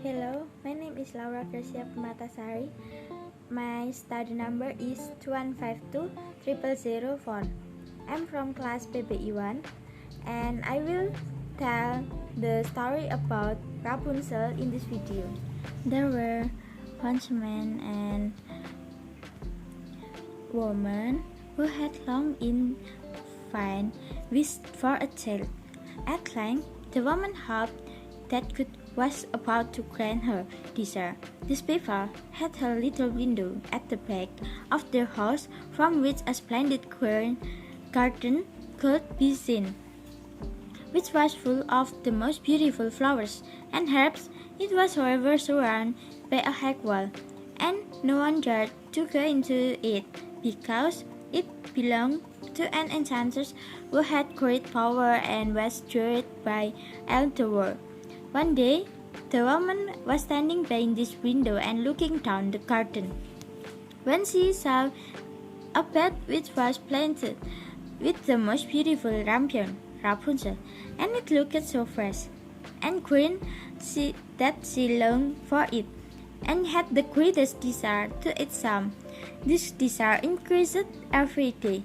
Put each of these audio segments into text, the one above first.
Hello, my name is Gracia. My study number is 21520004. I'm from class PBI1 and I will tell the story about Rapunzel in this video. There were once a man and woman who had long in vain wished for a child. At length, the woman hoped that God was about to grant her desire. This people had a little window at the back of their house from which a splendid garden could be seen, which was full of the most beautiful flowers and herbs. It was, however, surrounded by a high wall, and no one dared to go into it because it belonged to an enchantress who had great power and was judged by all the world. One day, the woman was standing by this window and looking down the garden, when she saw a bed which was planted with the most beautiful rampion, Rapunzel, and it looked so fresh and green that she longed for it, and had the greatest desire to eat some. This desire increased every day,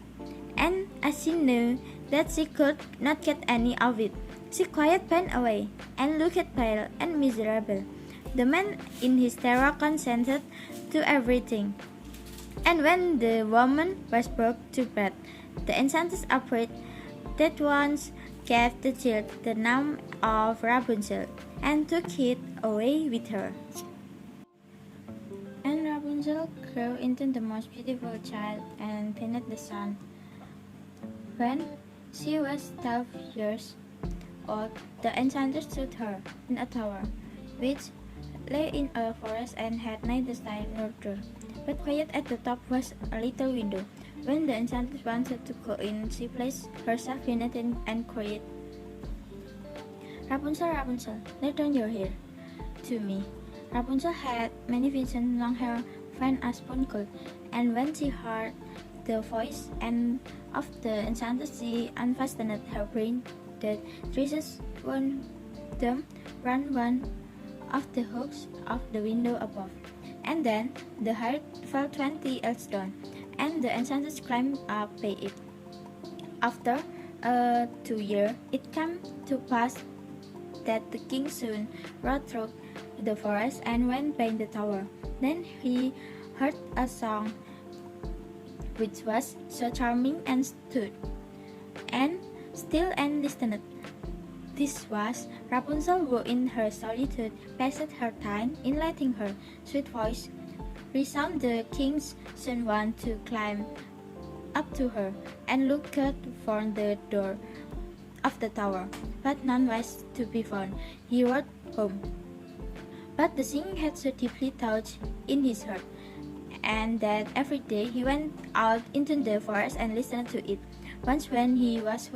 and as she knew that she could not get any of it, she quietly went away and looked pale and miserable. The man in his terror consented to everything, and when the woman was brought to bed, the enchantress afraid that once gave the child the name of Rapunzel and took it away with her. And Rapunzel grew into the most beautiful child and beneath the sun. When she was 12 years old, the enchantress took her in a tower, which lay in a forest and had neither side nor door, but quiet at the top was a little window. When the enchantress wanted to go in, she placed herself in it and cried, "Rapunzel, Rapunzel, lay down your hair to me." Rapunzel had many visions, long hair, fine as spun gold, and when she heard the voice of the enchantress, she unfastened her brain. The traces one them ran one of the hooks of the window above, and then the heart fell 20 ells down, and the enchantress climbed up by it. After 2 years, it came to pass that the king soon rode through the forest and went by the tower. Then he heard a song which was so charming and stood and still and listened. This was Rapunzel, who in her solitude passed her time in letting her sweet voice resound. The king's son wanted to climb up to her and looked for the door of the tower, but none was to be found. He rode home, but the singing had so deeply touched in his heart, and that every day he went out into the forest and listened to it. Once when he was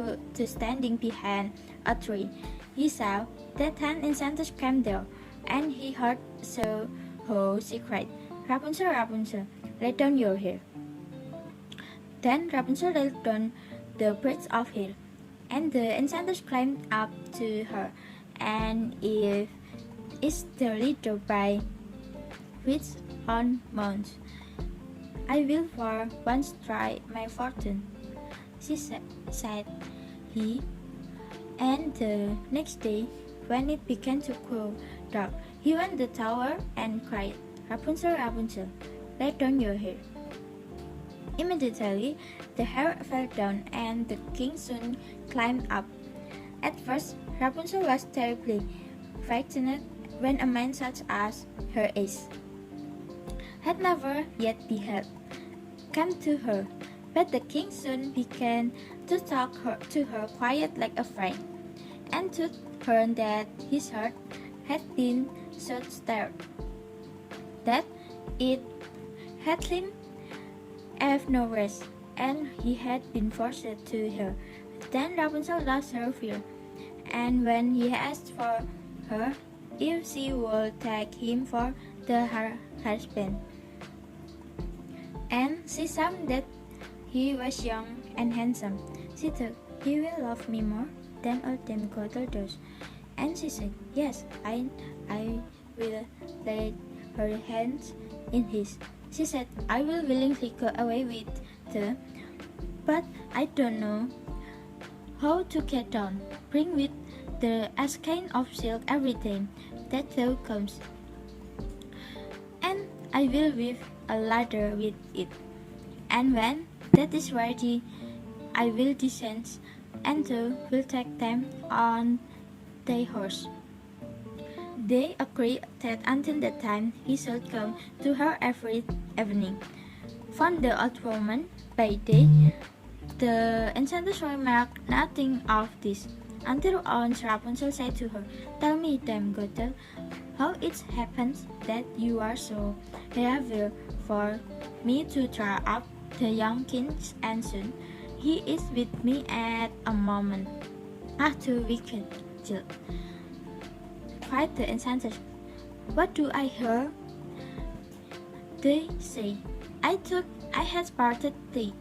standing behind a tree, he saw that an enchantress came there, and he heard how she cried, "Rapunzel, Rapunzel, lay down your hair." Then Rapunzel laid down the braids of hair, and the enchantress climbed up to her, and if is the leader by which on mounts. "I will for once try my fortune," she said he, and the next day, when it began to grow dark, he went to the tower and cried, "Rapunzel, Rapunzel, lay down your hair." Immediately, the hair fell down, and the king soon climbed up. At first, Rapunzel was terribly frightened when a man such as her age had never yet beheld came to her. But the king soon began to talk to her quiet like a friend, and told her that his heart had been so stirred that it had him have no rest, and he had been forced to her. Then Rapunzel lost her fear, and when he asked for her if she would take him for her husband, and she saw that he was young and handsome, she thought, "He will love me more than all them gold does." And she said, "Yes, I will lay her hands in his. She said, I will willingly go away with the, but I don't know how to get down. Bring with the a skein of silk every time that thou comes, and I will weave a ladder with it. And when that is ready, I will descend, and thou will take them on thy horse. They agreed that until that time he should come to her every evening. Found the old woman by day. The enchantress remarked nothing of this, until once Rapunzel said to her, Tell me, Dame Gothel, how it happens that you are so eager for me to draw up the young king's ensign. He is with me at a moment. Ah, too wicked, Jill, cried the enchantress. What do I hear? They say, I thought I had parted thee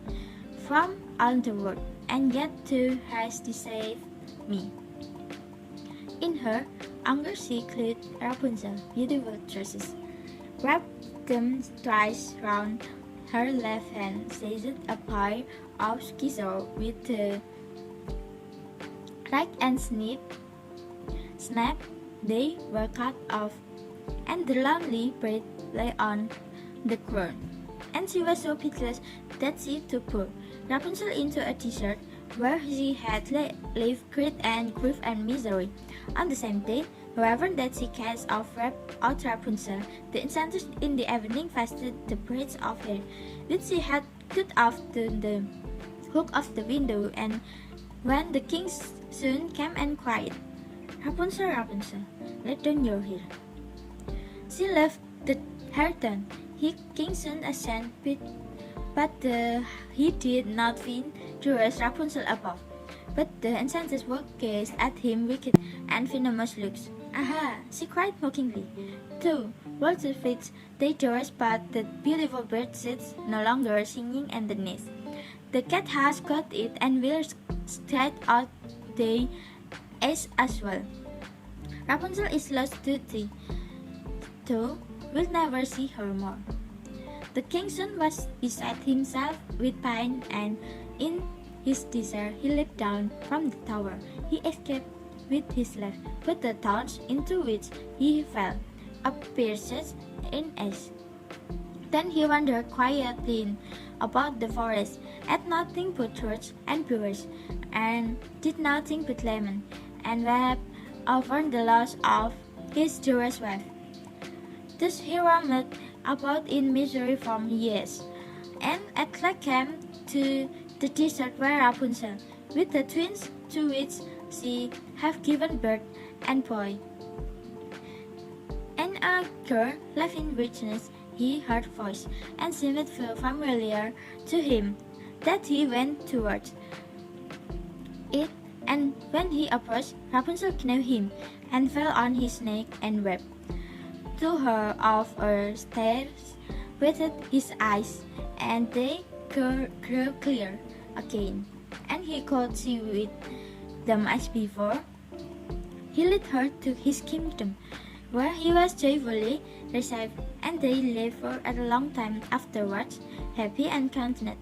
from all the world, and yet thou hast deceived me. In her anger she clad Rapunzel beautiful tresses, wrapped them twice round her left hand, seized a pair of scissors with the right and snap, they were cut off, and the lovely bride lay on the ground. And she was so pitiless that she took poor Rapunzel into a desert, where she had lived great and grief and misery. On the same day, however, that she cast off out Rapunzel, the enchantress in the evening fastened the braids of hair which she had cut off to the hook of the window, and when the king's son came and cried, Rapunzel, Rapunzel, let down your hair, she left the hair done. King's son assented, but he did not find to raise Rapunzel above. But the enchantress gazed at him wicked and venomous looks. Aha! She cried mockingly. Two words of it, they dressed, but the beautiful bird sits no longer singing in the nest. The cat has got it and will straight out the ace as well. Rapunzel is lost to thee, thou wilt never see her more. The king's son was beside himself with pain, and in his desire he leaped down from the tower. He escaped with his life, but the thorns into which he fell pierced in ash. Then he wandered quietly about the forest, ate nothing but fruits and berries, and did nothing but lament, and wept over the loss of his dearest wife. Thus he roamed about in misery for years, and at last came to the desert where Rapunzel, with the twins to which she had given birth and boy, and a girl left in richness. He heard a voice, and seemed familiar to him, that he went towards it, and when he approached, Rapunzel knew him, and fell on his neck and wept. To her of her stares wetted his eyes, and they grew clear again, and he could see with them as before. He led her to his kingdom, where he was joyfully received, and they lived for a long time afterwards, happy and contented.